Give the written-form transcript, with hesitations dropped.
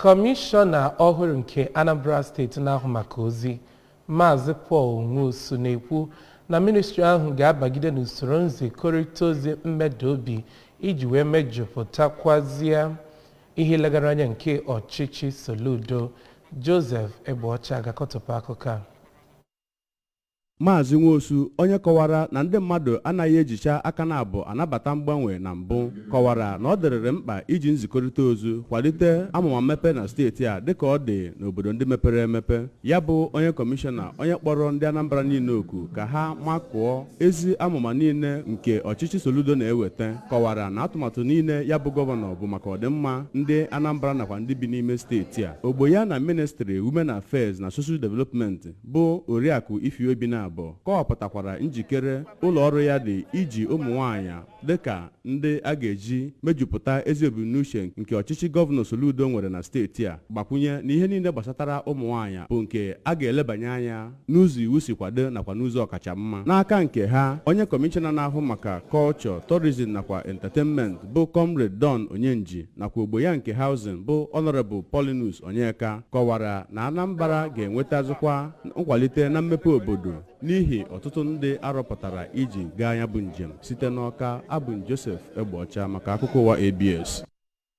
Komishona ọhụrụ nke Anambra steeti na-ahụ maka ozi Maazị Paul Nwosu na-ekwu na ministri ahụ ga-abagide n'usoro nzikọrịta ozi mmedo obi iji wee mejupụtakwazie ihe legara anya nke ọchịchị Soludo. Joseph Egbeọcha ga-akọtụpụ akụkọ a. Maazị Nwosu, onye kọwara na ndị mmadụ anaghị ejicha aka na-abụ anabata mgbanwe na mbụ, kọwara na ọ dịrịrị mkpa iji nzikọrịta ozi kwalite amụma mmepe na steeti a dịka ọ dị n'obodo ndị mepere emepe. Ya bụ onye kọmishọna onye kpọrọ ndị Anambra niile oku ka ha makụọ ezi amụma niile nke ọchịchị Soludo na-eweta, kọwara na atụmatụ niile ya bụ gọvanọ bụ maka ọdịmma ndị Anambra nakwa ndị bi n'ime steeti a. Ogbo ya na Ministry Women Affairs na Social Development bụ Oriakụ Ifeobi na kọwapụtakwara njikere ụlọ ọrụ ya dị iji ụmụ nwaanyị dịka ndị a ga-eji mejupụta ezi ebumnuche nke ọchịchị gọvanọ Soludo nwere na steeti a, gbakwunye na ihe niile gbasatara ụmụ nwaanyị bụ nke a ga-elebanye anya n'ụzọ iwu si kwado nakwa n'ụzọ ọkacha mma. N'aka nke ha, onye kọmishọna na-ahụ maka culture, tourism nakwa entertainment bụ Comrade Don Onyenji nakwa ogbo ya nke housing bụ Honorable Paulinus Onyeka kọwara na Anambra ga-enwetazikwa nkwalite na mmepe obodo n'ihi ọtụtụ ndị arọpụtara iji gaa ya bụ njem. Site n'Ọka, abụ Joseph Egbeọcha maka akụkọ ụwa ABS.